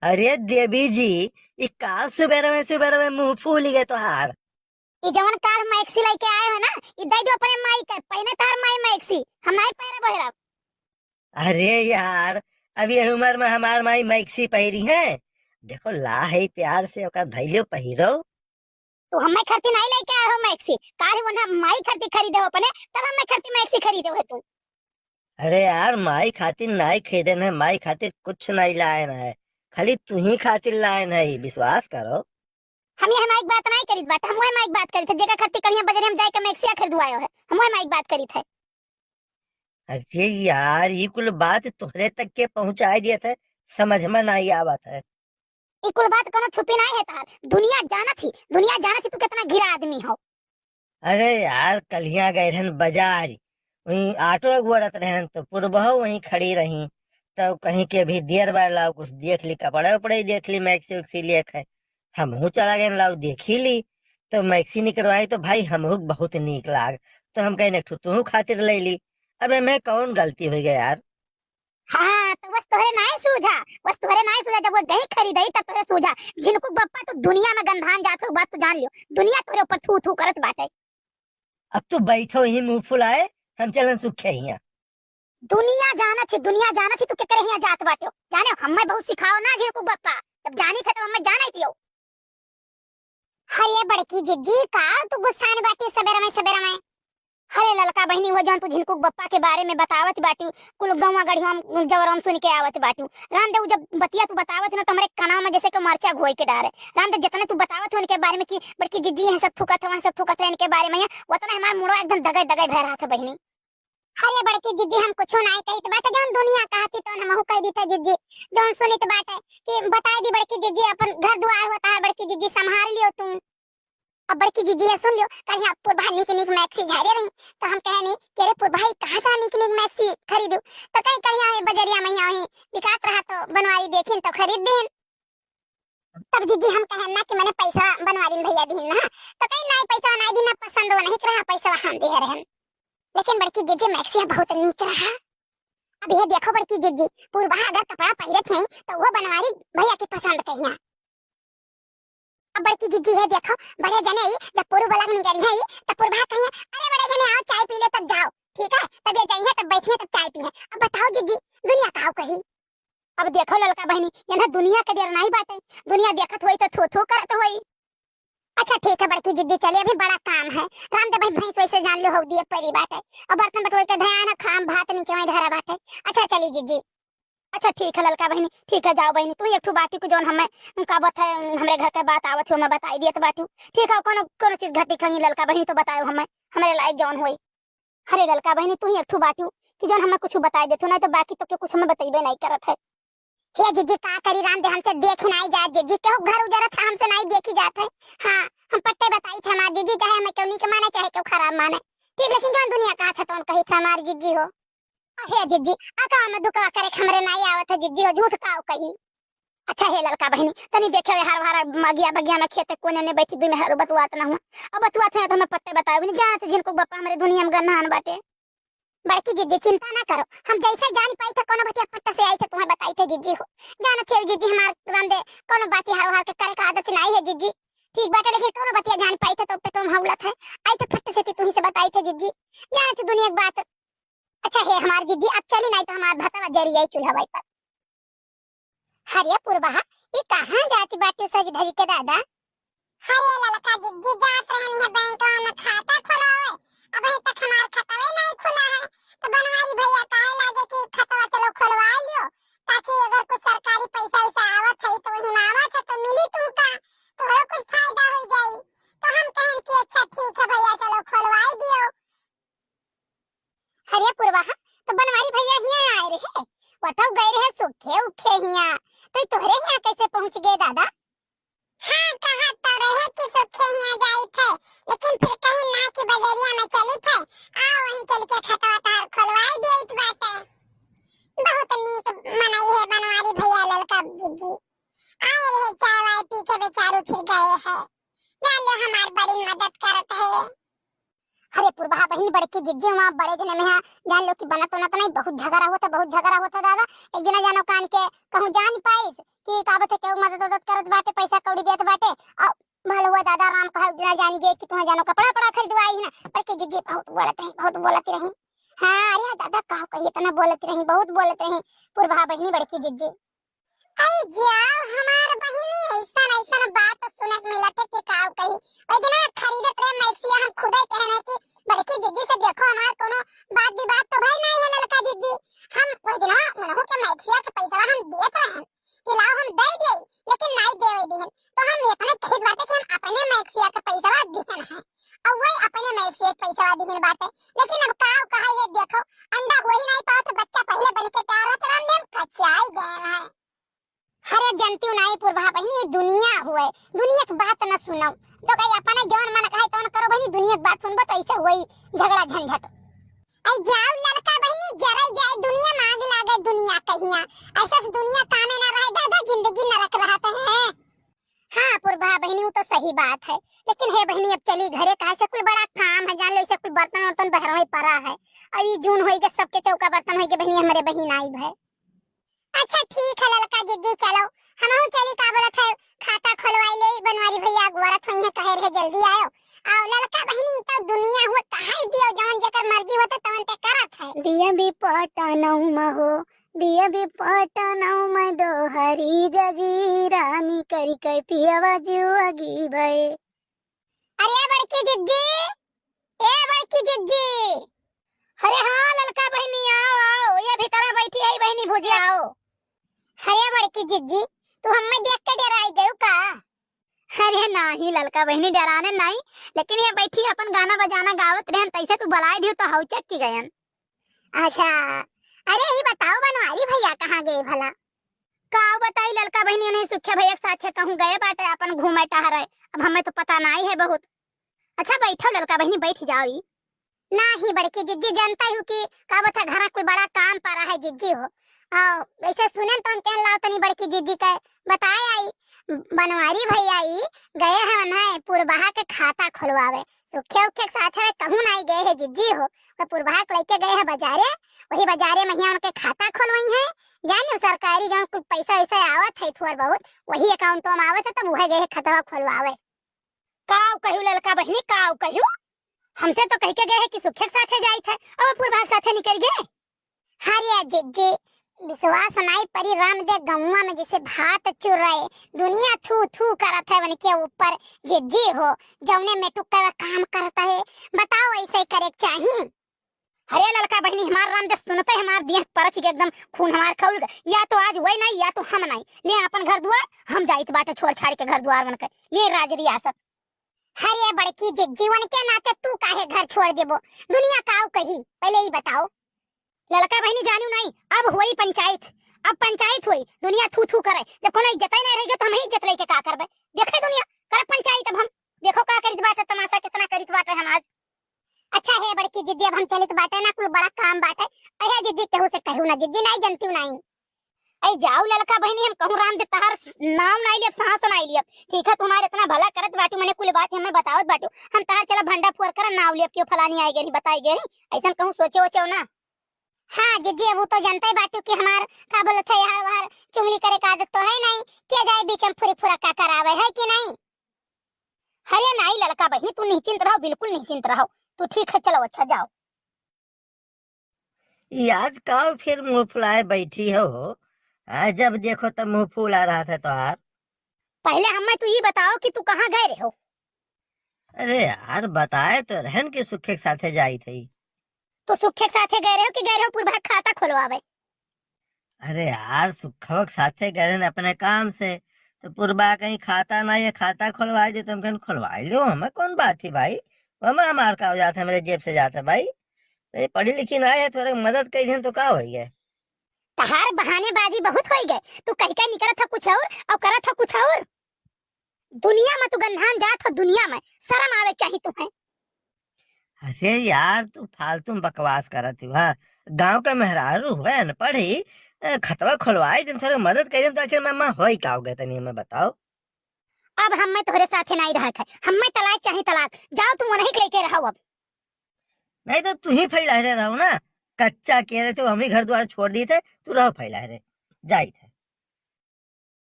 अरे देवी जी, ये का सुबेरे में मुंह फूल गए तोहार। ई जवन कार मैक्सी लेके आए हो ना, ई दई दो अपने माई के पहले तार माई मैक्सी हम नहीं पैरे बहरा। अरे यार, अब ये उम्र में हमार माई मैक्सी पहरी है। देखो ला है प्यार से ओकर धैर्य पहिरो। तू हमें खाती नहीं लेके आए हो मैक्सी, कार वना माई खाती खरीदे हो अपने, तब हमें खाती मैक्सी खरीदे हो तू। अरे यार, माई खातिर नाई खरीदन है, माई खातिर कुछ नहीं लायन है। खाली तू ही खातिर लायन है, विश्वास करो। हम ये माइक बात नहीं करीत बात, हम वही माइक बात करी थे जगह खाती कहीं बजरे हम जाके मैक्सिया खरीदवायो है, हम वही माइक बात करी थे। अरे यार, ये कुल बात तोहरे तक के पहुंचाई दिए थे, समझ में नहीं आवत है। ई कुल बात कोनो छुपी नहीं है तार, दुनिया जाना थी तू कितना घिरा आदमी हो। अरे यार, कलिया गए रहन बाजार, वहीं ऑटो अगुवरत रहन तो पुरबह वहीं खड़ी रही। तो कहीं के भी देर बार लाओ कुछ देख ली, कपड़े उपड़े देख ली, मैक्सी उक्सी लेख है। हमहू चला गए लाओ देख ही ली। तो मैक्सी निकलवाई तो भाई हमहू बहुत नीक लाग। तो हम कहे तू खातिर ले ली। अबे मैं कौन गलती हो गया यार। हाँ तो बस तोहरे नहीं सूझा जब वो गई खरीदई तब तोहरे सूझा। झिनकुक बप्पा तो दुनिया में गंधान जात हो, बात तो जान लियो, दुनिया तोहरे ऊपर थू थू करत बाटे। अब तो बैठो ही मुंह फुलाए, हम चलन सुखे ही। दुनिया जाना थी तू के करे यहाँ जात बाटे हो। जाने हमें बहुत सिखाओ ना झिनकुक बप्पा, जब जानी थे तो हमें जाना ही थियो। हरे बड़की जिद्दी का तू गुस्सान बाटी सवेरा में। हरे ललका बहनी हो जौन तू झिनकुक बप्पा के बारे में बतावत बाटी, कुल गौवा गढ़ी हम जवरम सुन के आवत बाटी। रामदेव जब बतिया तू बतावत न तो हमारे कानवा में जैसे को मरचा घोई के डारे। रामदेव जितने तू बतावत हो उनके बारे में कि बड़की जिद्दी है सब थुकत है, सब थुकत है इनके बारे में, उतना हमारा मुड़ो एकदम दगय दगय भर रहा था बहनी। हरे बड़की जिद्दी हम कुछ नहीं कही तो बाटे, जौन दुनिया कहती तो हम कह दी थे जिद्दी, जौन सुनी तो बाटे कि बताई दी बड़की जिद्दी अपन घर दुआर होता है, बड़की जिद्दी संभाल लियो तुम। अब बड़की जीजी है सुन लियो, कहीं आप पुरभा निक निक मैक्सी झारे रही तो हम कहे नहीं कि अरे पुरभाई कहाँ था निक निक मैक्सी खरीदू, तो कहीं कहीं आए बजरिया में आई बिकात रहा तो बनवारी देखिन तो खरीद देन। तब जीजी हम कहे ना कि मैंने पैसा बनवारी भैया दीन ना, तो कहीं नहीं पैसा नहीं दीना पसंद हो नहीं रहा पैसा हम दे रहे हैं। लेकिन बड़की जीजी मैक्सी बहुत नीक रहा। अब ये देखो बड़की जीजी, पुरभा अगर कपड़ा पहले थे तो वो बनवारी भैया की पसंद कहिया। अब बड़की जिज्जी है देखो, बड़े जने जब पूर्व वाला नहीं करी है तब पूर्वा कहिए अरे बड़े जने आओ चाय पी ले तब जाओ, ठीक है तब ये जाइए तब बैठिए तब चाय पिए। अब बताओ जिज्जी दुनिया काऊ कही। अब देखो ललका बहनी ये ना दुनिया के देर नहीं बाटे, दुनिया देखत होई तो थू थू करत होई। अच्छा ठीक है बड़की जिज्जी चलिए अभी बड़ा काम है, रामदेव भाई भैंस वैसे जान लो हो दिए परी बाटे, अब बर्तन बटोर के ध्यान खाम भात नीचे में धरा बाटे। अच्छा चली जिज्जी। अच्छा ठीक है ललका बहनी, ठीक है जाओ बहनी, तू एक ठो बाटी को जोन हमें का बत है हमरे घर के बात आवत हो मैं बताई दिए तो बाटू। ठीक है कोनो कोनो चीज घटी खंगी ललका बहनी तो बताओ हमें हमारे लायक जौन होई। अरे ललका बहनी तू ही एक ठो बाटू कि जोन हमें कुछ बताई देतो नहीं तो बाकी तो के कुछ हमें बताइबे नहीं करत है। हे जीजी का करी राम दे हमसे देख नहीं जात, जीजी के घर उजरत है हमसे नहीं देखी जात है। हां हम पट्टे बताई थे हमार जीजी चाहे मैं क्यों नहीं के माने चाहे क्यों खराब माने, ठीक लेकिन जोन दुनिया का था तो कही था हमार जीजी हो। हे जिज्जी आका में दुका करे खमरे नहीं आवत है जिज्जी हो झूठ काऊ कही। अच्छा हे ललका बहनी तनी देखे हर हर मगिया बगिया में खेते कोने ने बैठी दुई में हर बतुआत ना हुआ। अब बतुआत है तो मैं पट्टे बताओ नहीं जात जिनको बप्पा हमारे दुनिया में गन्नान बाटे। बड़की जिज्जी चिंता ना करो, हम जैसे जान पाई थे कोनो बतिया पट्टा से आई थे तुम्हें बताई थे जिज्जी हो। जानत है जिज्जी हमार रामदे कोनो बाती हर हर के करे का आदत नहीं है जिज्जी, ठीक बाटे लेकिन कोनो बतिया जान पाई थे तो पे तुम हौलत है आई तो फट से तुम्ही से बताई थे जिज्जी, जानत दुनिया की बात। अच्छा है हमारी जिद्दी अब चली नहीं तो हमारा भतवा जरी जाई चूल्हा वाई पर। हरिया पुरबहा ये कहां जाती बाटे सज धज के दादा। हरे ललका जिद्दी जात रहनी है बैंक में खाता खोलावे, अब अभी तक हमारा खाता ही नहीं खुला है, तो बनवारी भैया काहे लागे कि खाता चलो खुलवा लियो ताकि अगर कुछ सरकारी पैसा ऐसा आवत है तो वही आवत है तो मिली तुमका तो कुछ फायदा हो जाई। तो हम कहें कि अच्छा ठीक है भैया चलो खुलवाई दियो। हरिया पुरवाहा तो बनवारी भैया हिया आए रहे, बताओ गए रहे सुखे उखे हिया तो तोहरे हिया कैसे पहुंच गए दादा। हाँ कहा तो रहे कि सुखे हिया जाई थे लेकिन फिर कहीं ना कि बजरिया में चली थे, आओ वहीं चल के खतवा तार खुलवाई देत बाटे। बहुत नीक मनाई है बनवारी भैया ललका जिज्जी, आए रहे चाय वाय पी के बेचारू फिर गए हैं, जान लो हमार बड़ी मदद करत है। अरे पुरबहा बहनी बड़की जिज्जी वहाँ बड़े जने में है जान लो कि बनत तो नहीं बहुत झगड़ा होता दादा। एक दिन जानो कान के कहूं जान पाइस कि काबत है जिज्जे कि तुम्हें जानो कपड़ा पड़ा खरीदवाई है ना बड़की जिज्जे बहुत बोलती रही। हाँ अरे दादा का कही इतना बोलती रही बहुत बोलती रही पूर्वा बहनी बड़की जिज्जे। अरे जाओ हमार बहिनी ऐसा ऐसा बात सुनत मिलत है कि काव कही ओइ दिन खरीदत रहे मैक्सिया हम खुद ही कहने कि बड़की जिज्जी से देखो हमार कोनो बात तो भाई नहीं है ललका जिज्जी। हम ओइ दिन मनहु के मैक्सिया के पैसा हम देत रहे कि लाओ हम दे दे लेकिन नहीं देवे दिहन तो हम इतने कहित बाटे कि हम अपने मैक्सिया के पैसा दिहन है और वही अपने मैक्सिया के पैसा दिहन बाटे लेकिन अब काव कहा ये देखो अंडा हो ही नहीं पाओ तो बच्चा पहले बन के तैयार होत राम कच्चाई गए हैं। हरे जनती नहीं पूर्वा बहनी दुनिया हुए दुनिया की बात न सुनो तो कहीं अपने जौन मन कहे तौन करो बहनी दुनिया की बात सुनबो तो ऐसे हुई झगड़ा झंझट। ऐ जाओ लड़का बहनी जरा जाए दुनिया मांग लागे दुनिया कहिया ऐसा दुनिया कामे ना रहे दादा जिंदगी नरक रहते हैं। हाँ पूर्वा बहनी वो तो सही बात है लेकिन हे बहनी अब चली घरे का से कोई बड़ा काम है जान लो इसे कोई बर्तन वर्तन बहरवा पड़ा है अभी जून होई के सबके चौका बर्तन होई के बहनी हमारे बहन आई है। अच्छा ठीक है ललका जिज्जी चलो हमहू चली का बोलत है खाता खोलवाई ले बनवारी भैया गोरत होई है कहे रहे जल्दी आओ आओ ललका बहनी तो दुनिया हो कहाई दियो जौन जेकर मर्जी होते तवन ते करत है दिया भी पटनौ महो दिया भी पटनौ म दो हरी जजीरानी करी कई पियावा जुआगी भए। अरे बड़की जिज्जी ए बड़की जिज्जी अरे हाँ ललका बहनी आओ आओ ये भीतर बैठी है बहनी भुजी आओ। अरे बड़की जिज्जी तू हमें देख के डराई गयो का। अरे नहीं ललका बहनी डराने नहीं लेकिन ये बैठी अपन गाना बजाना गावत रहन तैसे तू बुलाई दियो तो हौचक की गयन। अच्छा अरे ही बताओ बनवारी भैया कहाँ गए भला। का बताई ललका बहनी नहीं सुखे भैया के साथे कहूँ गए बाटे अपन घूमे टहरे अब हमें तो पता नहीं है बहुत। अच्छा बैठो ललका बहनी बैठ जाओ नहीं बड़की जिज्जी जानता हूँ कि का बता घर कोई बड़ा काम पा रहा है जिज्जी हो वैसे सुने तो हम कह लाओ तनी बड़की जिज्जी के बताए आई बनवारी भैया आई गए हैं ना पूर्वाहा के खाता खुलवावे सुखे उखे के साथ है कहूँ नहीं गए है जिज्जी हो वो पूर्वाहा को लेके गए हैं बाजारे वही बाजारे में ही उनके खाता खुलवाई है जाने सरकारी जहाँ कुछ पैसा वैसा आवत है थोड़ा बहुत वही अकाउंट में आवत है तब वह गए खाता खुलवावे। काव कहू ललका बहनी काव कहू हमसे तो कह के गए हैं कि सुखे के साथे जाई थे और पूर्वा के साथे निकल गए। हरिया जिज्जी विश्वास नहीं परी राम दे गौवा में जैसे भात चुर रहे दुनिया थू थू करत है उनके ऊपर जिज्जी हो जौने में टुक्का का काम करता है बताओ ऐसे करे चाहिए। हरे ललका बहनी हमार राम दे सुनते हमार दिया परच के एकदम खून हमार खौल या तो आज वही नहीं या तो हम नहीं ले अपन घर द्वार हम जाइत बाटे छोड़ छाड़ के घर द्वार बनकर ये राज रियासत। हरे बड़की जीवन के नाते तू काहे घर छोड़ देबो दुनिया काव कही पहले ही बताओ। ललका बहनी जानू नहीं अब हुई पंचायत अब पंचायत हुई दुनिया थू थू करे जब कोनो इज्जत ही नहीं रहेगा तो हम ही इज्जत लेके का करबे देखे दुनिया कर पंचायत अब हम देखो का करित बाटे तमाशा कितना करित बाटे हम आज। अच्छा है बड़की जिज्जी अब हम चलित बाटे ना कोई बड़ा काम बाटे अहे जिज्जी केहू से कहू ना जिज्जी नहीं जानती नहीं। ऐ जाओ ललका बहनी हम कहूँ राम दे तहार नाम नहीं लिया सांस नहीं लिया ठीक है तुम्हारे इतना भला करत बाटू मैंने कुल बात हमें बतावत बाटू हम तहार चला भंडा फुर कर नाव लिया क्यों फलानी आई गई बताई गई ऐसा कहूँ सोचे वोचे ना। हाँ जिज्जी वो तो जानते ही बाटू कि हमार का बोलत है यार वार चुगली करे का आदत तो है नहीं क्या जाए बीच में फुरी फुरा का करावे है कि नहीं। हरे नहीं ललका बहनी तू निश्चिंत रहो बिल्कुल निश्चिंत रहो तू ठीक है चलो अच्छा जाओ। आज का फिर मुंह फुलाए बैठी हो जब देखो तब मुंह फुला रहा था तो यार। पहले हमें तू ये बताओ कि तू कहाँ गए रहे हो। अरे यार बताए तो रहन के सुखे के साथे जाई थी। तो सुखे के साथे गए रहे हो कि गए रहे हो पूर्वा खाता खुलवावे। अरे यार सुखो के साथे गए रहन अपने काम से तो पूर्वा कहीं खाता ना ये खाता खुलवाए दे तुम कहीं खुलवाई लो हमें कौन बात थी भाई हमें हमार का हो जाता मेरे जेब से जाता भाई तो पढ़ी लिखी ना है थोड़ा मदद कही दिन तो का हो गया। तहार बहानेबाजी बहुत हो गए तू कहीं कहीं निकला था कुछ और करा था कुछ और दुनिया में तू गंधान जात हो दुनिया में शर्म आवे चाहिए तुम्हें। अरे यार तू फालतू बकवास करत थी हाँ गाँव का मेहरारू हुआ न पढ़ी खतवा खुलवाई दिन थोड़ी मदद करी तो आखिर मैं हो ही का हो गया तनी मैं बताओ। अब हमें तुम्हारे साथे नहीं रहा है हमें तलाक चाहिए तलाक जाओ तुम वहीं लेके रहो अब नहीं तो तू ही फैला रहे रहो ना कच्चा कह रहे थे हम ही घर द्वार छोड़ दिए थे तू रहो फैला रहे जाई थे।